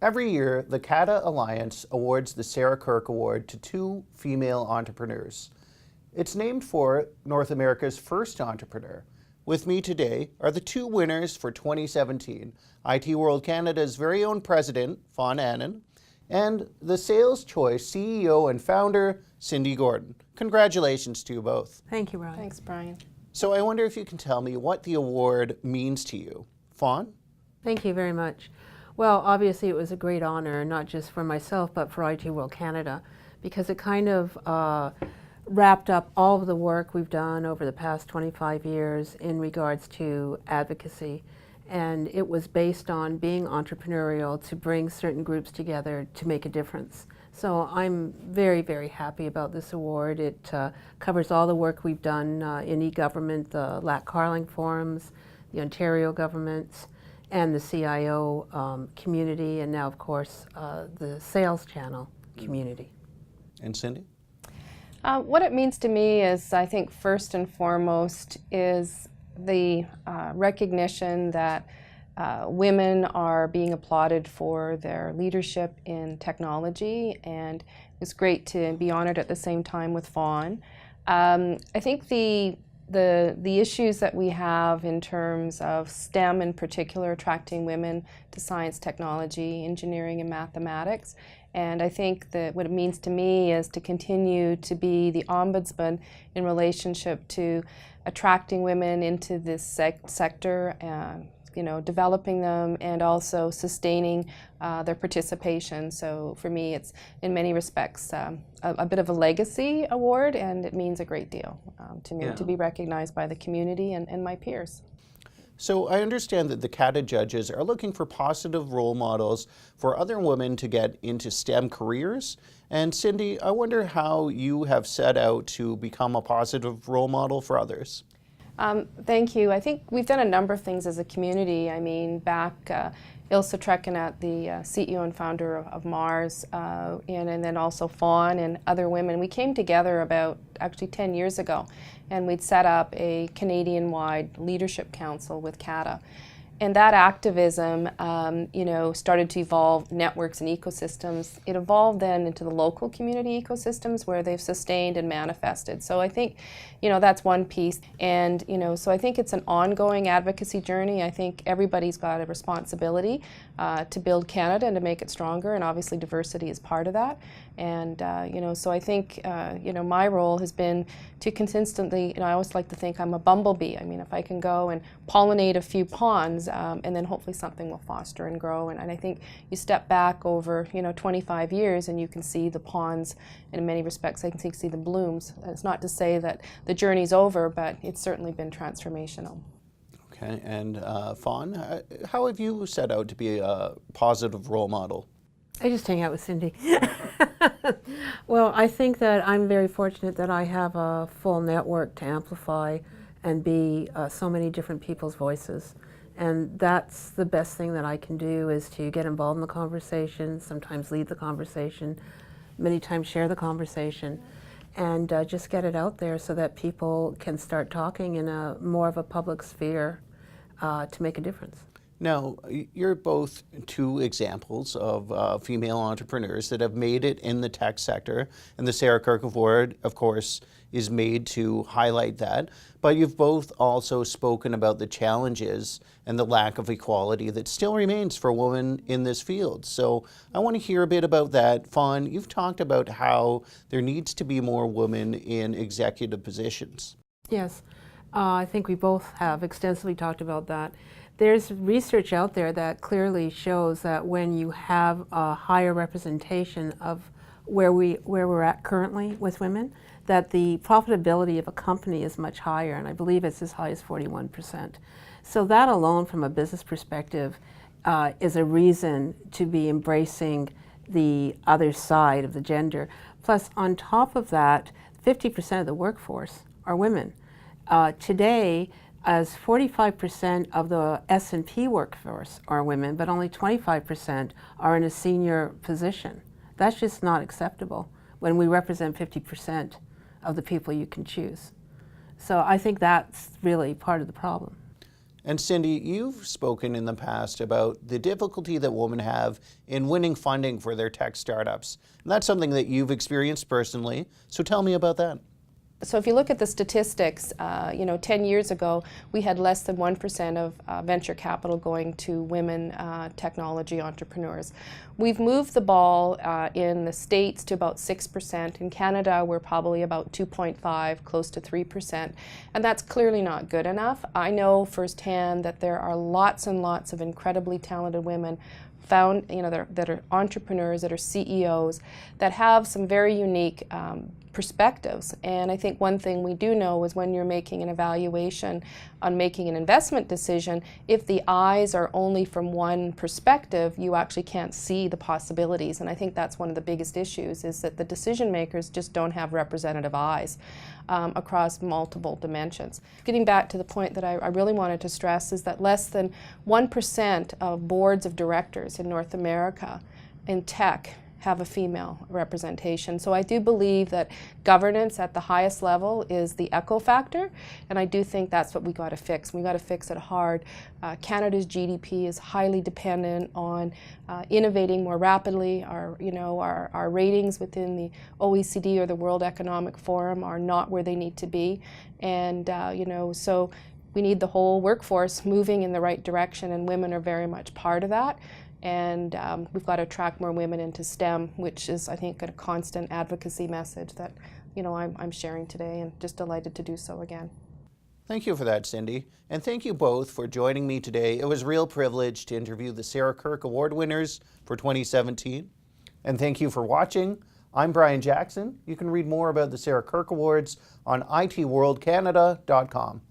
Every year, the CATA Alliance awards the Sara Kirke Award to 2 female entrepreneurs. It's named for North America's first entrepreneur. With me today are the 2 winners for 2017, IT World Canada's very own president, Fawn Annan, and the Sales Choice CEO and founder, Cindy Gordon. Congratulations to you both. Thank you, Brian. Thanks, Brian. So I wonder if you can tell me what the award means to you. Fawn? Thank you very much. Well, obviously it was a great honor, not just for myself, but for IT World Canada, because it kind of wrapped up all of the work we've done over the past 25 years in regards to advocacy. And it was based on being entrepreneurial to bring certain groups together to make a difference. So I'm very, very happy about this award. It covers all the work we've done in e-government, the LAC Carling forums, the Ontario governments, and the CIO community, and now, of course, the sales channel community. And Cindy? What it means to me is, I think, first and foremost, is the recognition that women are being applauded for their leadership in technology, and it's great to be honored at the same time with Fawn. I think the issues that we have in terms of STEM in particular, attracting women to science, technology, engineering, and mathematics. And I think that what it means to me is to continue to be the ombudsman in relationship to attracting women into this sector, developing them and also sustaining their participation. So for me, it's in many respects a bit of a legacy award, and it means a great deal to me to be recognized by the community and my peers. So I understand that the CATA judges are looking for positive role models for other women to get into STEM careers. And Cindy, I wonder how you have set out to become a positive role model for others. Thank you. I think we've done a number of things as a community. I mean, back Ilse Trekkenat, the CEO and founder of Mars, and then also Fawn and other women, we came together about actually 10 years ago, and we'd set up a Canadian-wide leadership council with CATA. And that activism, started to evolve networks and ecosystems. It evolved then into the local community ecosystems where they've sustained and manifested. So I think, that's one piece. And, so I think it's an ongoing advocacy journey. I think everybody's got a responsibility to build Canada and to make it stronger. And obviously diversity is part of that. And, so I think, my role has been to consistently, I always like to think I'm a bumblebee. I mean, if I can go and pollinate a few ponds, and then hopefully something will foster and grow. And I think you step back over, 25 years and you can see the ponds, and in many respects I can see the blooms. It's not to say that the journey's over, but it's certainly been transformational. Okay, and Fawn, how have you set out to be a positive role model? I just hang out with Cindy. Well, I think that I'm very fortunate that I have a full network to amplify and be so many different people's voices. And that's the best thing that I can do, is to get involved in the conversation, sometimes lead the conversation, many times share the conversation, and just get it out there so that people can start talking in a more of a public sphere to make a difference. Now, you're both 2 examples of female entrepreneurs that have made it in the tech sector, and the Sara Kirke Award, of course, is made to highlight that. But you've both also spoken about the challenges and the lack of equality that still remains for women in this field. So I want to hear a bit about that. Fawn, you've talked about how there needs to be more women in executive positions. Yes, I think we both have extensively talked about that. There's research out there that clearly shows that when you have a higher representation of where we're at currently with women, that the profitability of a company is much higher, and I believe it's as high as 41%. So that alone, from a business perspective, is a reason to be embracing the other side of the gender. Plus, on top of that, 50% of the workforce are women. Today, as 45% of the S&P workforce are women, but only 25% are in a senior position. That's just not acceptable when we represent 50% of the people you can choose. So I think that's really part of the problem. And Cindy, you've spoken in the past about the difficulty that women have in winning funding for their tech startups. And that's something that you've experienced personally. So tell me about that. So if you look at the statistics, 10 years ago, we had less than 1% of venture capital going to women technology entrepreneurs. We've moved the ball in the States to about 6%. In Canada, we're probably about 2.5, close to 3%. And that's clearly not good enough. I know firsthand that there are lots and lots of incredibly talented women that are entrepreneurs, that are CEOs, that have some very unique perspectives. And I think one thing we do know is when you're making an evaluation on making an investment decision, if the eyes are only from one perspective, you actually can't see the possibilities. And I think that's one of the biggest issues, is that the decision makers just don't have representative eyes across multiple dimensions. Getting back to the point that I really wanted to stress is that less than 1% of boards of directors in North America in tech have a female representation. So I do believe that governance at the highest level is the echo factor, and I do think that's what we got to fix. We got to fix it hard. Canada's GDP is highly dependent on innovating more rapidly. Our ratings within the OECD or the World Economic Forum are not where they need to be, and so we need the whole workforce moving in the right direction, and women are very much part of that. And we've got to attract more women into STEM, which is, I think, a constant advocacy message that, I'm sharing today, and just delighted to do so again. Thank you for that, Cindy. And thank you both for joining me today. It was a real privilege to interview the Sara Kirke Award winners for 2017. And thank you for watching. I'm Brian Jackson. You can read more about the Sara Kirke Awards on itworldcanada.com.